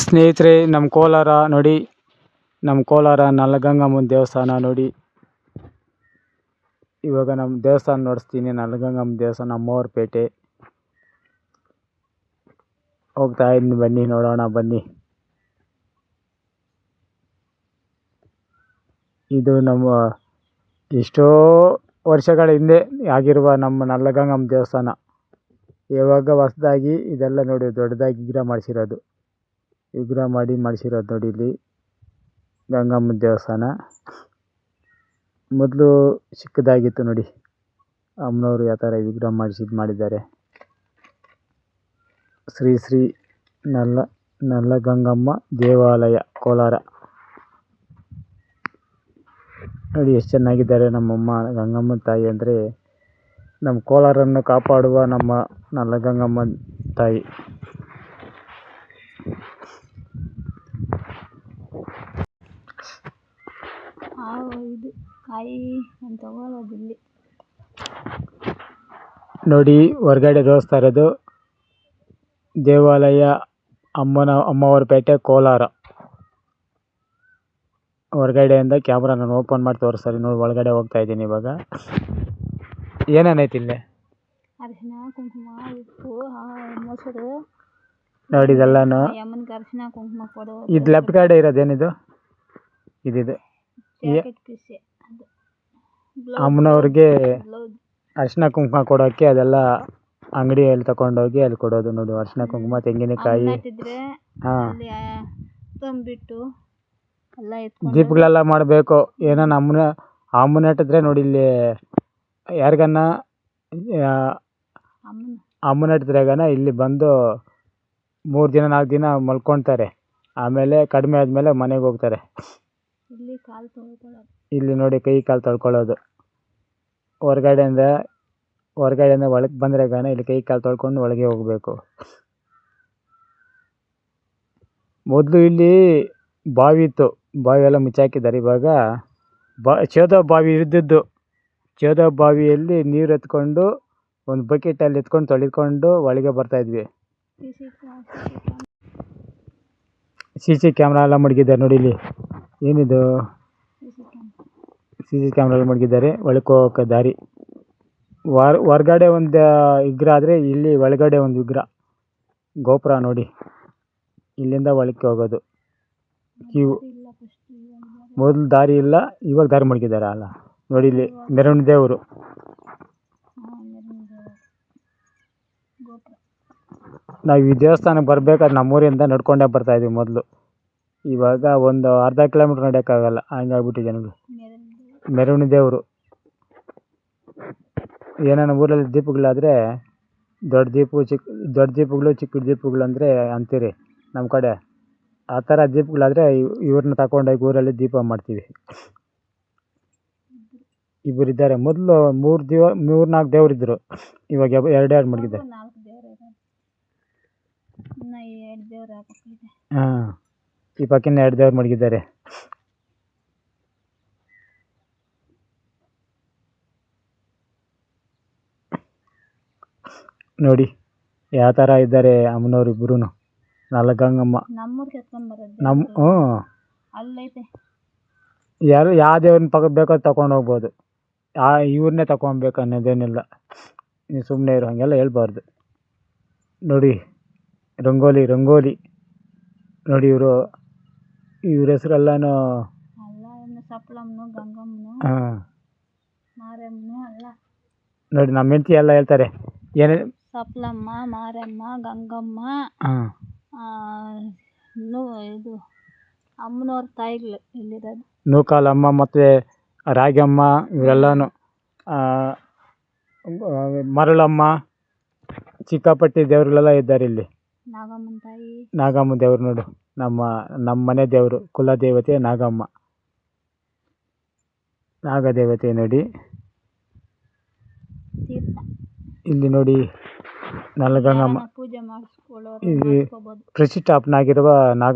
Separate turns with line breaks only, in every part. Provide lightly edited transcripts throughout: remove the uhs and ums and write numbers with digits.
ಸ್ನೇಹಿತರೆ, ನಮ್ಮ ಕೋಲಾರ ನೋಡಿ, ನಮ್ಮ ಕೋಲಾರ ನಲಗಂಗಮ್ಮನ ದೇವಸ್ಥಾನ ನೋಡಿ. ಇವಾಗ ನಮ್ಮ ದೇವಸ್ಥಾನ ನೋಡಿಸ್ತೀನಿ. ನಲಗಂಗಮ್ಮ ದೇವಸ್ಥಾನ, ನಮ್ಮವ್ರ ಪೇಟೆ ಹೋಗ್ತಾ ಇದ್ದೀನಿ. ಬನ್ನಿ ನೋಡೋಣ, ಬನ್ನಿ. ಇದು ನಮ್ಮ ಎಷ್ಟೋ ವರ್ಷಗಳ ಹಿಂದೆ ಆಗಿರುವ ನಮ್ಮ ನಲಗಂಗಮ್ಮ ದೇವಸ್ಥಾನ. ಇವಾಗ ಹೊಸದಾಗಿ ಇದೆಲ್ಲ ನೋಡಿ, ದೊಡ್ಡದಾಗಿ ವಿಗ್ರಹ ಮಾಡಿಸಿರೋದು ನೋಡಿ. ಇಲ್ಲಿ ಗಂಗಮ್ಮನ ದೇವಸ್ಥಾನ ಮೊದಲು ಚಿಕ್ಕದಾಗಿತ್ತು ನೋಡಿ. ಅಮ್ಮನವರು ಯಾವ ಥರ ವಿಗ್ರಹ ಮಾಡಿದ್ದಾರೆ. ಶ್ರೀ ಶ್ರೀ ನಲಗಂಗಮ್ಮ ದೇವಾಲಯ, ಕೋಲಾರ ನೋಡಿ. ಎಷ್ಟು ಚೆನ್ನಾಗಿದ್ದಾರೆ ನಮ್ಮಮ್ಮ ಗಂಗಮ್ಮ ತಾಯಿ. ಅಂದರೆ ನಮ್ಮ ಕೋಲಾರನ್ನು ಕಾಪಾಡುವ ನಮ್ಮ ನಲಗಂಗಮ್ಮ ತಾಯಿ. ನೋಡಿ, ಹೊರಗಡೆ ತೋರಿಸ್ತಾ ಇರೋದು ದೇವಾಲಯ, ಅಮ್ಮವ್ರ ಪೇಟೆ, ಕೋಲಾರ. ಹೊರಗಡೆಯಿಂದ ಕ್ಯಾಮ್ರಾ ನಾನು ಓಪನ್ ಮಾಡಿ ತೋರಿಸ್ತಾರೆ ನೋಡಿ. ಒಳಗಡೆ ಹೋಗ್ತಾ ಇದ್ದೀನಿ ಇವಾಗ. ಏನೇನೈತಿ ಇಲ್ಲೇ
ಅರಿಶಿನ, ಕುಂಕುಮ, ಉಪ್ಪು, ಮೊಸರು
ನೋಡಿ. ಇದೆಲ್ಲಾನು
ಅಮ್ಮನಿಗೆ ಅರಿಶಿನ ಕುಂಕುಮ ಕೊಡೋ.
ಇದು ಲೆಫ್ಟ್ ಕಡೆ ಇರೋದೇನಿದು? ಇದಿದೆ ಅಮ್ಮನವ್ರಿಗೆ ಅರಿಶಿನ ಕುಂಕುಮ ಕೊಡೋಕ್ಕೆ. ಅದೆಲ್ಲ ಅಂಗಡಿಯಲ್ಲಿ ತಗೊಂಡೋಗಿ ಅಲ್ಲಿ ಕೊಡೋದು ನೋಡಿ. ಅರಿಶಿನ ಕುಂಕುಮ, ತೆಂಗಿನಕಾಯಿ,
ತಂಬಿಟ್ಟು ಎಲ್ಲ
ದೀಪಗಳೆಲ್ಲ ಮಾಡಬೇಕು. ಏನೋ ಅಮ್ಮನ ಇಟ್ಟಿದ್ರೆ ನೋಡಿ. ಇಲ್ಲಿ ಯಾರಿಗನ್ನ ಅಮ್ಮನ ಇಟ್ಟಿದ್ರಾಗನ ಇಲ್ಲಿ ಬಂದು 3 ದಿನ 4 ದಿನ ಮಲ್ಕೊಳ್ತಾರೆ. ಆಮೇಲೆ ಕಡಿಮೆ ಆದಮೇಲೆ ಮನೆಗೆ ಹೋಗ್ತಾರೆ. ಇಲ್ಲಿ ನೋಡಿ, ಕೈ ಕಾಲು ತೊಳ್ಕೊಳ್ಳೋದು. ಹೊರಗಡೆಯಿಂದ ಒಳಗೆ ಬಂದ್ರಾಗನ ಇಲ್ಲಿ ಕೈ ಕಾಲು ತೊಳ್ಕೊಂಡು ಒಳಗೆ ಹೋಗಬೇಕು. ಮೊದಲು ಇಲ್ಲಿ ಬಾವಿ ಇತ್ತು. ಬಾವಿ ಎಲ್ಲ ಮುಚ್ಚಾಕಿದ್ದಾರೆ ಇವಾಗ. ಚೋದ ಬಾವಿ ಇದ್ದಿದ್ದು. ಚೋದ ಬಾವಿಯಲ್ಲಿ ನೀರು ಎತ್ಕೊಂಡು ಒಂದು ಬಕೆಟಲ್ಲಿ ಎತ್ಕೊಂಡು ತೊಳಿಕೊಂಡು ಒಳಗೆ ಬರ್ತಾಯಿದ್ವಿ. CC ಕ್ಯಾಮ್ರಾ ಎಲ್ಲ ಮಡಗಿದ್ದಾರೆ ನೋಡಿ. ಇಲ್ಲಿ ಏನಿದು? CC ಕ್ಯಾಮ್ರಾ ಎಲ್ಲ ಮಡಗಿದ್ದಾರೆ. ಒಳಗೆ ಹೋಗೋಕೆ ದಾರಿ. ಹೊರಗಡೆ ಒಂದು ವಿಗ್ರಹ ಆದರೆ ಇಲ್ಲಿ ಒಳಗಡೆ ಒಂದು ವಿಗ್ರಹ. ಗೋಪುರ ನೋಡಿ. ಇಲ್ಲಿಂದ ಒಳಕ್ಕೆ ಹೋಗೋದು. ಮೊದಲು ದಾರಿ ಇಲ್ಲ, ಇವಾಗ ದಾರಿ ಮಡಗಿದ್ದಾರೆ ಅಲ್ಲ ನೋಡಿ. ಇಲ್ಲಿ ಮೆರವಣಿಗೆ ದೇವರು. ನಾವು ಈ ದೇವಸ್ಥಾನಕ್ಕೆ ಬರಬೇಕಾದ್ರೆ ನಮ್ಮೂರಿಂದ ನಡ್ಕೊಂಡೇ ಬರ್ತಾಯಿದ್ವಿ ಮೊದಲು. ಇವಾಗ ಒಂದು ಅರ್ಧ ಕಿಲೋಮೀಟ್ರ್ ನಡೆಯೋಕ್ಕಾಗಲ್ಲ, ಹಂಗಾಗ್ಬಿಟ್ಟಿದೆ ಜನಗಳು. ಮೆರವಣಿಗೆ ದೇವರು. ಏನೇನು ಊರಲ್ಲಿ ದೀಪಗಳಾದರೆ ದೊಡ್ಡ ದೀಪಗಳು, ಚಿಕ್ಕ ದೀಪಗಳು ಅಂದರೆ ಅಂತೀರಿ ನಮ್ಮ ಕಡೆ. ಆ ಥರ ದೀಪಗಳಾದರೆ ಇವ್ರನ್ನ ತಗೊಂಡೋಗಿ ಊರಲ್ಲಿ ದೀಪ ಮಾಡ್ತೀವಿ. ಇಬ್ಬರು ಇದ್ದಾರೆ. ಮೊದಲು 3-4 ದೇವರಿದ್ದರು. ಇವಾಗ 2 ಮಡಗಿದ್ದಾರೆ. ಹಾಂ, ಈ ಪಕ್ಕಿನ 2 ದೇವ್ರು ಮಡಗಿದ್ದಾರೆ. ನೋಡಿ ಯಾವ ಥರ ಇದ್ದಾರೆ ಅಮ್ಮನವ್ರು ಇಬ್ಬರೂ. ನಲಗಂಗಮ್ಮ ಯಾರು ಯಾವ ದೇವ್ರನ್ನ ಬೇಕೋ ತಗೊಂಡು ಹೋಗ್ಬೋದು. ಇವ್ರನ್ನೇ ತಗೊಬೇಕು ಅನ್ನೋದೇನಿಲ್ಲ. ನೀವು ಸುಮ್ಮನೆ ಇರೋ, ಹಾಗೆಲ್ಲ ಹೇಳ್ಬಾರ್ದು. ನೋಡಿ ರಂಗೋಲಿ ನೋಡಿ. ಇವ್ರ ಹೆಸರೆಲ್ಲನೂ ಹಾಂ ನೋಡಿ. ನಮ್ಮ ಹೆಂಡತಿ ಎಲ್ಲ ಹೇಳ್ತಾರೆ ಏನೇ
ಸಪ್ಲಮ್ಮ, ಮಾರಮ್ಮ, ಗಂಗಮ್ಮ, ಇದು ಅಮ್ಮನವ್ರ ತಾಯಿಗಳು ಇಲ್ಲಿರೋದು.
ನೂಕಾಲಮ್ಮ ಮತ್ತು ರಾಗಮ್ಮ, ಇವರೆಲ್ಲನೂ ಮರಳಮ್ಮ, ಚಿಕ್ಕಪಟ್ಟಿ ದೇವರುಗಳೆಲ್ಲ ಇದ್ದಾರೆ ಇಲ್ಲಿ.
ನಾಗಮ್ಮನ ತಾಯಿ,
ನಾಗಮ್ಮ ದೇವರು ನೋಡು. ನಮ್ಮ ಮನೆ ದೇವರು, ಕುಲದೇವತೆ ನಾಗಮ್ಮ, ನಾಗದೇವತೆ ನೋಡಿ. ಇಲ್ಲಿ ನೋಡಿ ನಲಗಂಗಮ್ಮ.
ಪೂಜೆ ಮಾಡಿಸ್ಕೊಳ್ಳೋರು
ಇಲ್ಲಿ ಪ್ರತಿಷ್ಠಾಪನೆ ಆಗಿರುವ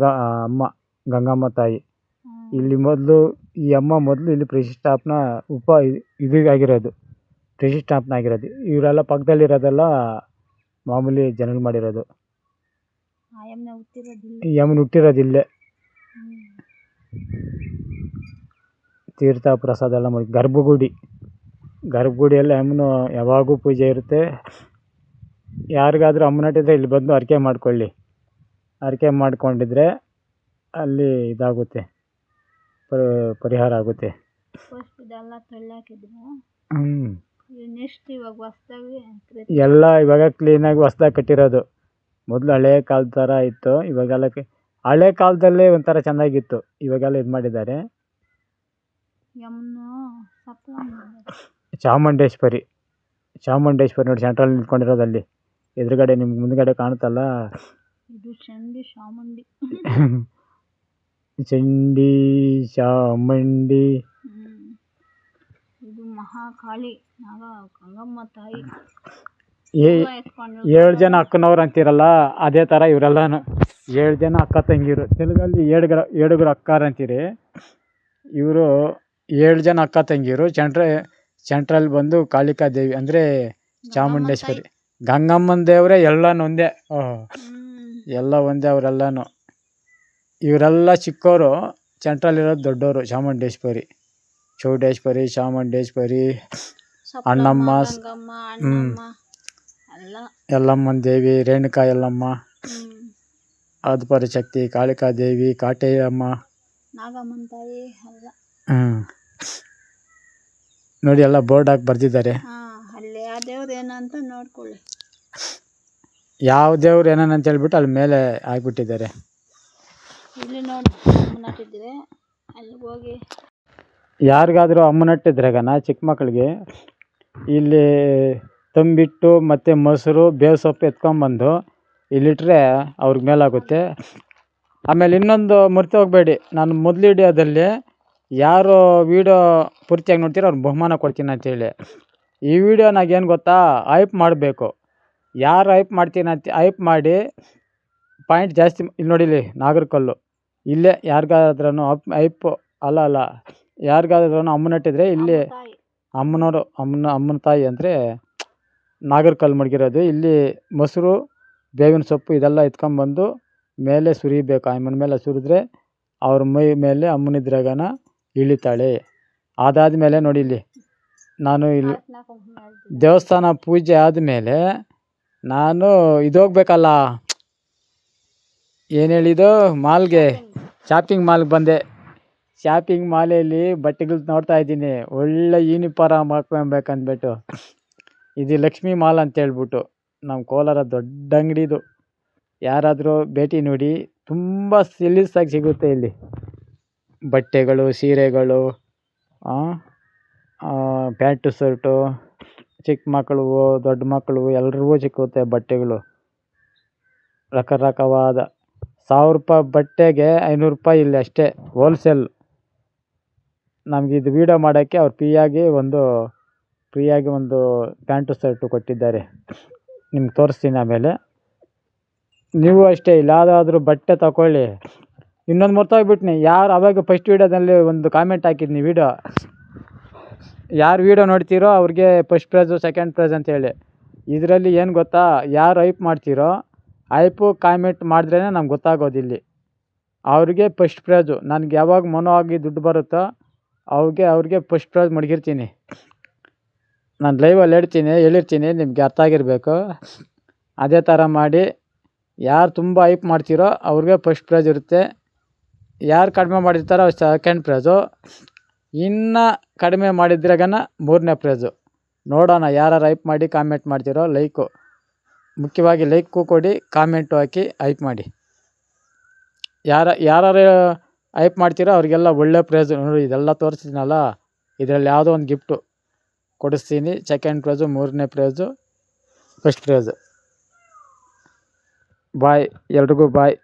ಅಮ್ಮ ಗಂಗಮ್ಮ ತಾಯಿ. ಇಲ್ಲಿ ಈ ಅಮ್ಮ ಮೊದಲು ಇಲ್ಲಿ ಪ್ರತಿಷ್ಠಾಪನೆ ಆಗಿರೋದು. ಇವರೆಲ್ಲ ಪಕ್ಕದಲ್ಲಿರೋದೆಲ್ಲ ಮಾಮೂಲಿ ಜನಗಳು ಮಾಡಿರೋದು.
ಯಮುನೆ ಹುಟ್ಟಿರೋದಿಲ್ಲ.
ಯಮುನ ಹುಟ್ಟಿರೋದಿಲ್ಲೇ.
ಹ್ಮ್.
ತೀರ್ಥ ಪ್ರಸಾದ ಎಲ್ಲ ಮಾಡಿ ಗರ್ಭಗುಡಿಯಲ್ಲಿ ಯಮುನ ಯಾವಾಗೂ ಪೂಜೆ ಇರುತ್ತೆ. ಯಾರಿಗಾದ್ರೂ ಅಮ್ಮನಟ್ಟಿದ್ರೆ ಇಲ್ಲಿ ಬಂದು ಹರಕೆ ಮಾಡ್ಕೊಳ್ಳಿ. ಹರಕೆ ಮಾಡ್ಕೊಂಡಿದ್ರೆ ಅಲ್ಲಿ ಇದಾಗುತ್ತೆ, ಪರಿಹಾರ ಆಗುತ್ತೆ.
ಫಸ್ಟ್ ಇದೆಲ್ಲ ತಳ್ಳಾಕಿದ್ರು.
ಹ್ಞೂ
ನೆಕ್ಸ್ಟ್ ಇವಾಗ ಹೊಸ್ದಾಗಿ
ಎಲ್ಲ ಇವಾಗ ಕ್ಲೀನಾಗಿ ಹೊಸ್ದಾಗಿ ಕಟ್ಟಿರೋದು. ಮೊದಲು ಹಳೆ ಕಾಲದ ಥರ ಇತ್ತು. ಇವಾಗೆಲ್ಲ ಹಳೆ ಕಾಲದಲ್ಲೇ ಒಂಥರ ಚೆನ್ನಾಗಿತ್ತು. ಇವಾಗೆಲ್ಲ ಇದು ಮಾಡಿದ್ದಾರೆ.
ಯಮುನ
ಚಾಮುಂಡೇಶ್ವರಿ ನೋಡಿ ಸೆಂಟ್ರಲ್ಲಿ ನಿಂತ್ಕೊಂಡಿರೋದು ಅಲ್ಲಿ ಎದುರುಗಡೆ ನಿಮ್ಗೆ ಮುಂದ್ಗಡೆ ಕಾಣುತ್ತಲ್ಲ.
ಇದು ಚಂಡಿ ಚಾಮುಂಡಿ.
ಚಂಡಿ ಚಾಮುಂಡಿ.
ಇದು ಮಹಾಕಾಳಿ ಗಂಗಮ್ಮ ತಾಯಿ.
7 ಜನ ಅಕ್ಕನವ್ರು ಅಂತೀರಲ್ಲ, ಅದೇ ಥರ ಇವರೆಲ್ಲನೂ 7 ಜನ ಅಕ್ಕ ತಂಗಿರು. ತೆಲುಗಲ್ಲಿ ಏಡುಗರು ಅಕ್ಕಾರ ಅಂತೀರಿ. ಇವರು 7 ಜನ ಅಕ್ಕ ತಂಗಿರು. ಸೆಂಟ್ರಲ್ಲಿ ಬಂದು ಕಾಳಿಕಾ ದೇವಿ ಅಂದರೆ ಚಾಮುಂಡೇಶ್ವರಿ. ಗಂಗಮ್ಮನ ದೇವರೇ ಎಲ್ಲನೂ ಒಂದೇ. ಎಲ್ಲ ಒಂದೇ ಅವರೆಲ್ಲನೂ. ಇವರೆಲ್ಲ ಚಿಕ್ಕವರು, ಸೆಂಟ್ರಲ್ಲಿರೋದು ದೊಡ್ಡವರು. ಚಾಮುಂಡೇಶ್ವರಿ, ಚಾಮುಂಡೇಶ್ವರಿ, ಅಣ್ಣಮ್ಮ, ಯಲ್ಲಮ್ಮನ ದೇವಿ, ರೇಣುಕಾ ಯಲ್ಲಮ್ಮ, ಆದಿಪರಾಶಕ್ತಿ, ಕಾಳಿಕಾ ದೇವಿ, ಕಾಟೇಯಮ್ಮ,
ನಾಗಮ್ಮನ ತಾಯಿ ಎಲ್ಲ.
ನೋಡಿ ಎಲ್ಲ ಬೋರ್ಡ್ ಹಾಕಿ ಬರ್ದಿದ್ದಾರೆ.
ಅಲ್ಲಿ ಆ ದೇವ್ರು ಏನಂತ ನೋಡ್ಕೊಳ್ಳಿ.
ಯಾವ ದೇವ್ರು ಏನಂತ ಹೇಳ್ಬಿಟ್ಟು ಅಲ್ಲಿ ಮೇಲೆ ಹಾಕ್ಬಿಟ್ಟಿದ್ದಾರೆ.
ಇಲ್ಲಿ ನೋಡಿ ಅಮ್ಮನಟ್ಟಿದ್ರೆ ಅಲ್ಲಿಗೆ ಹೋಗಿ
ಯಾರಿಗಾದ್ರೂ ಅಮ್ಮನಟ್ಟಿದ್ರಾಗನ ಚಿಕ್ಕ ಮಕ್ಕಳಿಗೆ ಇಲ್ಲಿ ತಂಬಿಟ್ಟು ಮತ್ತು ಮೊಸರು ಬೇವು ಸೊಪ್ಪು ಎತ್ಕೊಂಬಂದು ಇಲ್ಲಿಟ್ರೆ ಅವ್ರಿಗೆ ಮೇಲಾಗುತ್ತೆ. ಆಮೇಲೆ ಇನ್ನೊಂದು ಮರ್ತು ಹೋಗಬೇಡಿ, ನಾನು ಮೊದಲು ವಿಡಿಯೋದಲ್ಲಿ ಯಾರು ವೀಡಿಯೋ ಪೂರ್ತಿಯಾಗಿ ನೋಡ್ತೀರೋ ಅವ್ರಿಗೆ ಬಹುಮಾನ ಕೊಡ್ತೀನಿ ಅಂತೇಳಿ. ಈ ವಿಡಿಯೋನಾಗೇನು ಗೊತ್ತಾ, ಹೈಪ್ ಮಾಡಬೇಕು. ಯಾರು ಹೈಪ್ ಮಾಡ್ತೀನಿ ಅಂತ ಹೈಪ್ ಮಾಡಿ ಪಾಯಿಂಟ್ ಜಾಸ್ತಿ. ಇಲ್ಲಿ ನೋಡಿಲಿ ನಾಗರಕಲ್ಲು, ಇಲ್ಲೇ ಯಾರಿಗಾದ್ರೂ ಹೈಪ್ ಅಲ್ಲ ಯಾರಿಗಾದ್ರೂ ಅಮ್ಮನಟ್ಟಿದ್ರೆ ಇಲ್ಲಿ ಅಮ್ಮನ ತಾಯಿ ಅಂದರೆ ನಾಗರಕಲ್ಲು ಮಡಗಿರೋದು. ಇಲ್ಲಿ ಮೊಸರು ಬೇವಿನ ಸೊಪ್ಪು ಇದೆಲ್ಲ ಎತ್ಕೊಂಬಂದು ಮೇಲೆ ಸುರಿಬೇಕು. ಅಮ್ಮನ ಮೇಲೆ ಸುರಿದ್ರೆ ಅವ್ರ ಮೈ ಮೇಲೆ ಅಮ್ಮನಿದ್ರಾಗನ ಇಳಿತಾಳೆ. ಅದಾದಮೇಲೆ ನೋಡಿ ಇಲ್ಲಿ ನಾನು ಇಲ್ಲಿ ದೇವಸ್ಥಾನ ಪೂಜೆ ಆದಮೇಲೆ ನಾನು ಹೋಗ್ಬೇಕಲ್ಲ, ಏನು ಹೇಳಿದ್ದು, ಮಾಲ್ಗೆ, ಶಾಪಿಂಗ್ ಮಾಲ್ಗೆ ಬಂದೆ. ಶಾಪಿಂಗ್ ಮಾಲೆಯಲ್ಲಿ ಬಟ್ಟೆಗಳು ನೋಡ್ತಾ ಇದ್ದೀನಿ. ಒಳ್ಳೆ ಯೂನಿಫಾರ್ಮ್ ಹಾಕ್ಕೊಬೇಕಂದ್ಬಿಟ್ಟು. ಇದು ಲಕ್ಷ್ಮೀ ಮಾಲ್ ಅಂತ ಹೇಳ್ಬಿಟ್ಟು ನಮ್ಮ ಕೋಲಾರ ದೊಡ್ಡ ಅಂಗಡಿದು. ಯಾರಾದರೂ ಭೇಟಿ ನೋಡಿ, ತುಂಬ ಸಲೀಸಾಗಿ ಸಿಗುತ್ತೆ ಇಲ್ಲಿ ಬಟ್ಟೆಗಳು, ಸೀರೆಗಳು, ಪ್ಯಾಂಟು ಶರ್ಟು, ಚಿಕ್ಕ ಮಕ್ಕಳು ದೊಡ್ಡ ಮಕ್ಕಳು ಎಲ್ರಿಗೂ ಸಿಕ್ಕುತ್ತೆ ಬಟ್ಟೆಗಳು. ರಕರಕವಾದ 1000 ರೂಪಾಯಿ ಬಟ್ಟೆಗೆ 500 ರೂಪಾಯಿ ಇಲ್ಲಿ ಅಷ್ಟೇ ಹೋಲ್ಸೇಲ್. ನಮಗೆ ಇದು ವೀಡಿಯೋ ಮಾಡೋಕ್ಕೆ ಅವ್ರು ಫ್ರೀಯಾಗಿ ಒಂದು ಪ್ಯಾಂಟು ಶರ್ಟು ಕೊಟ್ಟಿದ್ದಾರೆ. ನಿಮ್ಗೆ ತೋರಿಸ್ತೀನಿ ಆಮೇಲೆ. ನೀವು ಅಷ್ಟೇ ಇಲ್ಲಾದಾದರೂ ಬಟ್ಟೆ ತಗೊಳ್ಳಿ. ಇನ್ನೊಂದು ಮರ್ತೋಗ್ಬಿಟ್ನಿ, ಯಾರು ಅವಾಗ ಫಸ್ಟ್ ವೀಡಿಯೋದಲ್ಲಿ ಒಂದು ಕಾಮೆಂಟ್ ಹಾಕಿದ್ನಿ. ಯಾರು ವೀಡಿಯೋ ನೋಡ್ತೀರೋ ಅವ್ರಿಗೆ ಫಸ್ಟ್ ಪ್ರೈಝು, ಸೆಕೆಂಡ್ ಪ್ರೈಝ್ ಅಂತೇಳಿ. ಇದರಲ್ಲಿ ಏನು ಗೊತ್ತಾ, ಯಾರು ಹೈಪ್ ಮಾಡ್ತೀರೋ ಹೈಪು ಕಾಮೆಂಟ್ ಮಾಡಿದ್ರೇ ನಮ್ಗೆ ಗೊತ್ತಾಗೋದಿಲ್ಲಿ. ಅವ್ರಿಗೆ ಫಸ್ಟ್ ಪ್ರೈಝು. ನನಗೆ ಯಾವಾಗ ಮನೋ ಆಗಿ ದುಡ್ಡು ಬರುತ್ತೋ ಅವ್ರಿಗೆ ಫಸ್ಟ್ ಪ್ರೈಝ್ ಮಡಗಿರ್ತೀನಿ. ನಾನು ಲೈವಲ್ಲಿ ಹೇಳಿರ್ತೀನಿ, ನಿಮಗೆ ಅರ್ಥ ಆಗಿರಬೇಕು. ಅದೇ ಥರ ಮಾಡಿ. ಯಾರು ತುಂಬ ಹೈಪ್ ಮಾಡ್ತೀರೋ ಅವ್ರಿಗೆ ಫಸ್ಟ್ ಪ್ರೈಝ್ ಇರುತ್ತೆ. ಯಾರು ಕಡಿಮೆ ಮಾಡಿರ್ತಾರೋ ಅವ್ರು ಸೆಕೆಂಡ್ ಪ್ರೈಝು. ಇನ್ನು ಕಡಿಮೆ ಮಾಡಿದ್ರಾಗನ 3ನೇ ಪ್ರೈಝು. ನೋಡೋಣ ಯಾರು ಹೈಪ್ ಮಾಡಿ ಕಾಮೆಂಟ್ ಮಾಡ್ತೀರೋ. ಮುಖ್ಯವಾಗಿ ಲೈಕು ಕೊಡಿ, ಕಾಮೆಂಟು ಹಾಕಿ ಹೈಪ್ ಮಾಡಿ. ಯಾರು ಹೈಪ್ ಮಾಡ್ತೀರೋ ಅವ್ರಿಗೆಲ್ಲ ಒಳ್ಳೆ ಪ್ರೈಝು. ನೋಡಿ ಇದೆಲ್ಲ ತೋರಿಸ್ತೀನಲ್ಲ, ಇದರಲ್ಲಿ ಯಾವುದೋ ಒಂದು ಗಿಫ್ಟು ಕೊಡಿಸ್ತೀನಿ. ಸೆಕೆಂಡ್ ಪ್ರೈಝು, 3ನೇ ಪ್ರೈಝು, ಫಸ್ಟ್ ಪ್ರೈಝು. ಬಾಯ್, ಎಲ್ರಿಗೂ ಬಾಯ್.